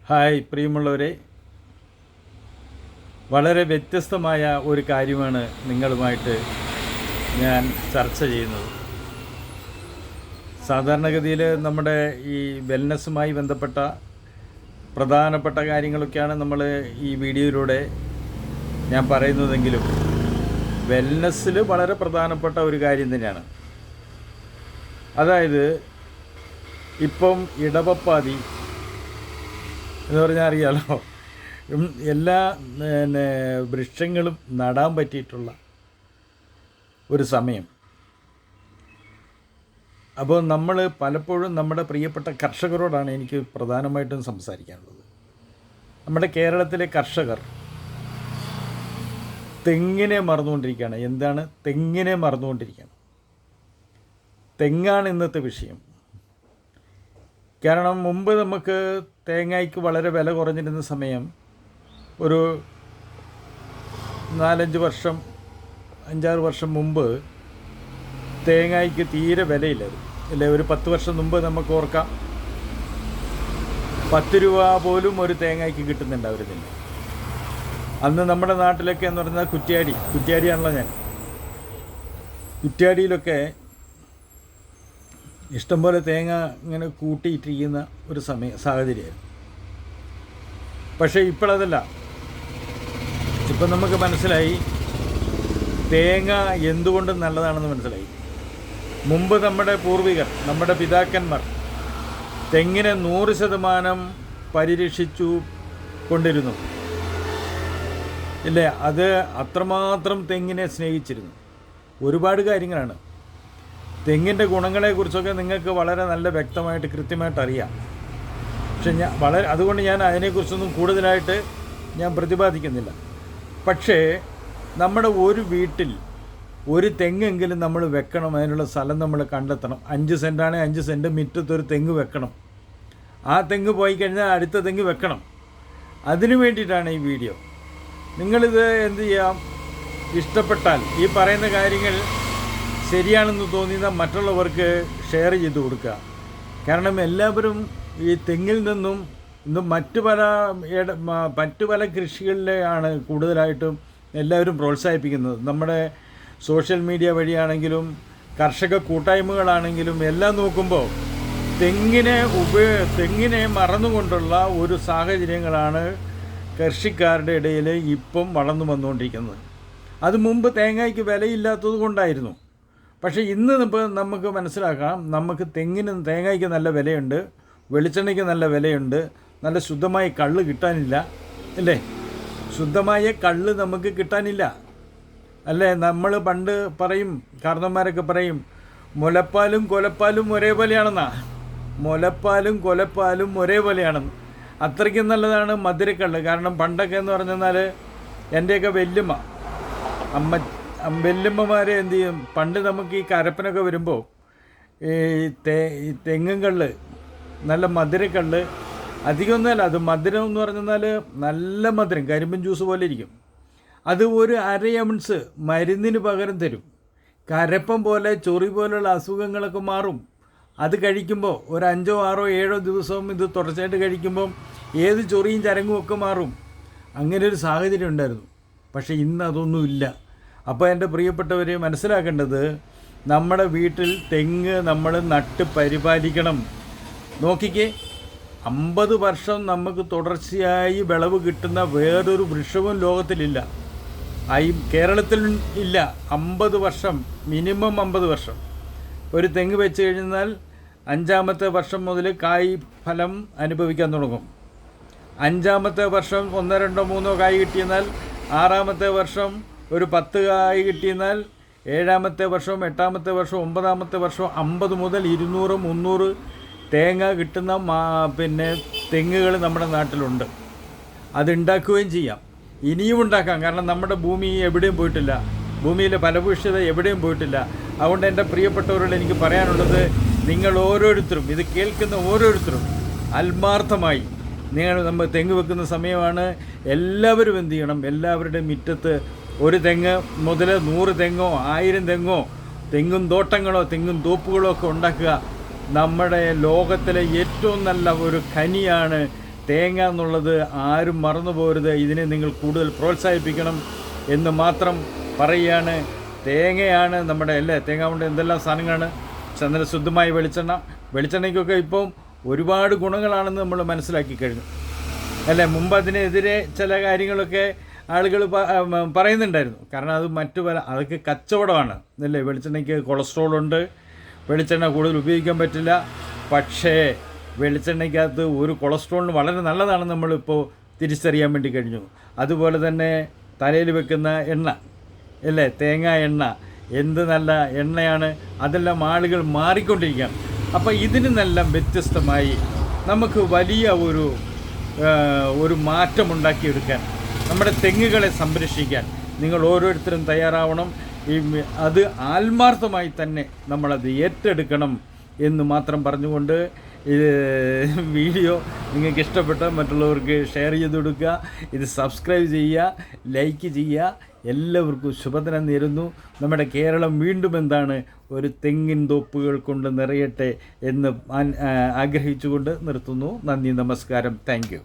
Hi പ്രിയമുള്ളവരെ, വളരെ വ്യത്യസ്തമായ ഒരു കാര്യമാണ് നിങ്ങളുമായിട്ട് ഞാൻ ചർച്ച ചെയ്യുന്നത്. സാധാരണഗതിയിൽ നമ്മുടെ ഈ വെൽനസ്സുമായി ബന്ധപ്പെട്ട പ്രധാനപ്പെട്ട കാര്യങ്ങളൊക്കെയാണ് നമ്മൾ ഈ വീഡിയോയിലൂടെ ഞാൻ പറയുന്നതെങ്കിലും വെൽനസ്സിൽ വളരെ പ്രധാനപ്പെട്ട ഒരു കാര്യം തന്നെയാണ്. അതായത് ഇപ്പം ഇടവപ്പാതി എന്ന് പറഞ്ഞാൽ അറിയാലോ, എല്ലാ വൃക്ഷങ്ങളും നടാൻ പറ്റിയിട്ടുള്ള ഒരു സമയം. അപ്പോൾ നമ്മൾ പലപ്പോഴും നമ്മുടെ പ്രിയപ്പെട്ട കർഷകരോടാണ് എനിക്ക് പ്രധാനമായിട്ടും സംസാരിക്കാനുള്ളത്. നമ്മുടെ കേരളത്തിലെ കർഷകർ തെങ്ങിനെ മറന്നുകൊണ്ടിരിക്കുകയാണ്. എന്താണ് തെങ്ങിനെ മറന്നുകൊണ്ടിരിക്കുകയാണ്? തെങ്ങാണ് ഇന്നത്തെ വിഷയം. കാരണം മുമ്പ് നമുക്ക് തേങ്ങയ്ക്ക് വളരെ വില കുറഞ്ഞിരുന്ന സമയം, ഒരു 4-5 വർഷം 5-6 വർഷം മുമ്പ് തേങ്ങയ്ക്ക് തീരെ വിലയില്ലായിരുന്നു. അല്ലേ, ഒരു 10 വർഷം മുമ്പ് നമുക്ക് ഓർക്കാം, 10 രൂപ പോലും ഒരു തേങ്ങയ്ക്ക് കിട്ടുന്നുണ്ടായിരുന്നില്ല. അന്ന് നമ്മുടെ നാട്ടിലൊക്കെ എന്ന് പറഞ്ഞാൽ കുറ്റ്യാടിയാണല്ലോ ഞാൻ. കുറ്റ്യാടിയിലൊക്കെ ഇഷ്ടംപോലെ തേങ്ങ ഇങ്ങനെ കൂട്ടിയിട്ടിരിക്കുന്ന ഒരു സാഹചര്യമായിരുന്നു. പക്ഷേ ഇപ്പോഴതല്ല. ഇപ്പം നമുക്ക് മനസ്സിലായി തേങ്ങ എന്തുകൊണ്ടും നല്ലതാണെന്ന് മനസ്സിലായി. മുമ്പ് നമ്മുടെ പൂർവികർ, നമ്മുടെ പിതാക്കന്മാർ തെങ്ങിനെ 100% പരിരക്ഷിച്ചു കൊണ്ടിരുന്നു. ഇല്ലേ, അത് അത്രമാത്രം തെങ്ങിനെ സ്നേഹിച്ചിരുന്നു. ഒരുപാട് കാര്യങ്ങളാണ്. തെങ്ങിൻ്റെ ഗുണങ്ങളെക്കുറിച്ചൊക്കെ നിങ്ങൾക്ക് വളരെ നല്ല വ്യക്തമായിട്ട് കൃത്യമായിട്ട് അറിയാം. പക്ഷെ അതുകൊണ്ട് ഞാൻ അതിനെക്കുറിച്ചൊന്നും കൂടുതലായിട്ട് ഞാൻ പ്രതിപാദിക്കുന്നില്ല. പക്ഷേ നമ്മുടെ ഒരു വീട്ടിൽ ഒരു തെങ്ങെങ്കിലും നമ്മൾ വെക്കണം. അതിനുള്ള സ്ഥലം നമ്മൾ കണ്ടെത്തണം. 5 സെൻറ്റാണെങ്കിൽ 5 സെൻറ്റ് മുറ്റത്തൊരു തെങ്ങ് വെക്കണം. ആ തെങ്ങ് പോയി കഴിഞ്ഞാൽ അടുത്ത തെങ്ങ് വെക്കണം. അതിനു വേണ്ടിയിട്ടാണ് ഈ വീഡിയോ. നിങ്ങളിത് എന്ത് ചെയ്യാം, ഇഷ്ടപ്പെട്ടാൽ ഈ പറയുന്ന കാര്യങ്ങൾ ശരിയാണെന്ന് തോന്നിയാൽ മറ്റുള്ളവർക്ക് ഷെയർ ചെയ്ത് കൊടുക്കുക. കാരണം എല്ലാവരും ഈ തെങ്ങിൽ നിന്നും ഇന്ന് മറ്റു പല കൃഷികളിലെയാണ് കൂടുതലായിട്ടും എല്ലാവരും പ്രോത്സാഹിപ്പിക്കുന്നത്. നമ്മുടെ സോഷ്യൽ മീഡിയ വഴിയാണെങ്കിലും കർഷക കൂട്ടായ്മകളാണെങ്കിലും എല്ലാം നോക്കുമ്പോൾ തെങ്ങിനെ മറന്നുകൊണ്ടുള്ള ഒരു സാഹചര്യങ്ങളാണ് കൃഷിക്കാരുടെ ഇടയിൽ ഇപ്പം വളർന്നു വന്നുകൊണ്ടിരിക്കുന്നത്. അത് മുമ്പ് തേങ്ങയ്ക്ക് വിലയില്ലാത്തത് കൊണ്ടായിരുന്നു. പക്ഷേ ഇന്ന് നമുക്ക് മനസ്സിലാക്കാം, നമുക്ക് തേങ്ങയ്ക്ക് നല്ല വിലയുണ്ട്, വെളിച്ചെണ്ണയ്ക്ക് നല്ല വിലയുണ്ട്, നല്ല ശുദ്ധമായ കള്ള് കിട്ടാനില്ല. അല്ലേ, ശുദ്ധമായ കള്ള് നമുക്ക് കിട്ടാനില്ല. അല്ലേ, നമ്മൾ പണ്ട് പറയും, കാരണന്മാരൊക്കെ പറയും, മുലപ്പാലും കൊലപ്പാലും ഒരേപോലെയാണെന്നാ. മുലപ്പാലും കൊലപ്പാലും ഒരേപോലെയാണെന്ന്. അത്രയ്ക്കും നല്ലതാണ് മധുരക്കള്ള്. കാരണം പണ്ടൊക്കെ എന്ന് പറഞ്ഞാൽ എൻ്റെയൊക്കെ വല്യമ്മമാരെ എന്ത് ചെയ്യും, പണ്ട് നമുക്ക് ഈ കരപ്പനൊക്കെ വരുമ്പോൾ ഈ തെങ്ങും കള്ള്, നല്ല മധുരക്കള്ള്, അധികമൊന്നുമല്ല, അത് മധുരം എന്ന് പറഞ്ഞാൽ നല്ല മധുരം, കരിമ്പൻ ജ്യൂസ് പോലെ ഇരിക്കും. അത് ഒരു 1/2 ഔൺസ് മരുന്നിന് പകരം തരും. കരപ്പം പോലെ ചൊറി പോലുള്ള അസുഖങ്ങളൊക്കെ മാറും. അത് കഴിക്കുമ്പോൾ ഒരു 5, 6, 7 ദിവസവും ഇത് തുടർച്ചയായിട്ട് കഴിക്കുമ്പം ഏത് ചൊറിയും ചരങ്ങും ഒക്കെ മാറും. അങ്ങനെ ഒരു സാഹചര്യം ഉണ്ടായിരുന്നു. പക്ഷേ ഇന്ന് അതൊന്നുമില്ല. അപ്പോൾ എൻ്റെ പ്രിയപ്പെട്ടവർ മനസ്സിലാക്കേണ്ടത്, നമ്മുടെ വീട്ടിൽ തെങ്ങ് നമ്മൾ നട്ട് പരിപാലിക്കണം. നോക്കിക്കേ, 50 വർഷം നമുക്ക് തുടർച്ചയായി വിളവ് കിട്ടുന്ന വേറൊരു വൃക്ഷവും ലോകത്തിലില്ല. കേരളത്തിൽ ഇല്ല. 50 വർഷം, മിനിമം 50 വർഷം ഒരു തെങ്ങ് വെച്ച് കഴിഞ്ഞാൽ 5-ാമത്തെ വർഷം മുതൽ കായ് ഫലം അനുഭവിക്കാൻ തുടങ്ങും. 5-ാമത്തെ വർഷം 1, 2, 3 കായ് കിട്ടിയെന്നാൽ 6-ാമത്തെ വർഷം ഒരു 10 കായ് കിട്ടിയെന്നാൽ 7-ാമത്തെ വർഷം, 8-ാമത്തെ വർഷം, 9-ാമത്തെ വർഷം 50 മുതൽ 200, 300 തേങ്ങ കിട്ടുന്ന തെങ്ങുകൾ നമ്മുടെ നാട്ടിലുണ്ട്. അതുണ്ടാക്കുകയും ചെയ്യാം, ഇനിയും ഉണ്ടാക്കാം. കാരണം നമ്മുടെ ഭൂമി എവിടെയും പോയിട്ടില്ല, ഭൂമിയിലെ ഫലഭൂഷ്ഠത എവിടെയും പോയിട്ടില്ല. അതുകൊണ്ട് എൻ്റെ പ്രിയപ്പെട്ടവരോട് എനിക്ക് പറയാനുള്ളത്, നിങ്ങൾ ഓരോരുത്തരും, ഇത് കേൾക്കുന്ന ഓരോരുത്തരും ആത്മാർത്ഥമായി നമ്മൾ തെങ്ങ് വെക്കുന്ന സമയമാണ്. എല്ലാവരും എന്ത് ചെയ്യണം, എല്ലാവരുടെയും മുറ്റത്ത് ഒരു തെങ്ങ് മുതൽ 100 തെങ്ങോ 1000 തെങ്ങോ, തെങ്ങും തോട്ടങ്ങളോ തെങ്ങും തോപ്പുകളോ ഒക്കെ ഉണ്ടാക്കുക. നമ്മുടെ ലോകത്തിലെ ഏറ്റവും നല്ല ഒരു ഖനിയാണ് തേങ്ങ എന്നുള്ളത് ആരും മറന്നു പോകരുത്. ഇതിനെ നിങ്ങൾ കൂടുതൽ പ്രോത്സാഹിപ്പിക്കണം എന്ന് മാത്രം പറയുകയാണ്. തേങ്ങയാണ് നമ്മുടെ അല്ലേ, തേങ്ങ കൊണ്ട് എന്തെല്ലാം സാധനങ്ങളാണ്. നല്ല ശുദ്ധമായ വെളിച്ചെണ്ണയ്ക്കൊക്കെ ഇപ്പം ഒരുപാട് ഗുണങ്ങളാണെന്ന് നമ്മൾ മനസ്സിലാക്കി കഴിഞ്ഞു അല്ലേ. മുമ്പ് അതിനെതിരെ ചില കാര്യങ്ങളൊക്കെ ആളുകൾ പറയുന്നുണ്ടായിരുന്നു. കാരണം അത് അതൊക്കെ കച്ചവടമാണ് അല്ലേ. വെളിച്ചെണ്ണയ്ക്ക് കൊളസ്ട്രോളുണ്ട്, വെളിച്ചെണ്ണ കൂടുതൽ ഉപയോഗിക്കാൻ പറ്റില്ല. പക്ഷേ വെളിച്ചെണ്ണയ്ക്കകത്ത് ഒരു കൊളസ്ട്രോളിന് വളരെ നല്ലതാണെന്ന് നമ്മളിപ്പോൾ തിരിച്ചറിയാൻ വേണ്ടി കഴിഞ്ഞു. അതുപോലെ തന്നെ തലയിൽ വെക്കുന്ന എണ്ണ അല്ലേ, തേങ്ങ എണ്ണ, എന്ത് നല്ല എണ്ണയാണ്. അതെല്ലാം ആളുകൾ മാറിക്കൊണ്ടിരിക്കുകയാണ്. അപ്പോൾ ഇതിനെല്ലാം വ്യത്യസ്തമായി നമുക്ക് വലിയ ഒരു മാറ്റമുണ്ടാക്കിയെടുക്കാൻ, നമ്മുടെ തെങ്ങുകളെ സംരക്ഷിക്കാൻ നിങ്ങൾ ഓരോരുത്തരും തയ്യാറാവണം. അത് ആത്മാർത്ഥമായി തന്നെ നമ്മളത് ഏറ്റെടുക്കണം എന്ന് മാത്രം പറഞ്ഞുകൊണ്ട് വീഡിയോ നിങ്ങൾക്ക് ഇഷ്ടപ്പെട്ട മറ്റുള്ളവർക്ക് ഷെയർ ചെയ്ത് കൊടുക്കുക. ഇത് സബ്സ്ക്രൈബ് ചെയ്യുക, ലൈക്ക് ചെയ്യുക. എല്ലാവർക്കും ശുഭദിനം നേരുന്നു. നമ്മുടെ കേരളം വീണ്ടും ഒരു തെങ്ങിൻ തോപ്പുകൾ കൊണ്ട് നിറയട്ടെ എന്ന് ആഗ്രഹിച്ചുകൊണ്ട് നിർത്തുന്നു. നന്ദി, നമസ്കാരം, താങ്ക് യു.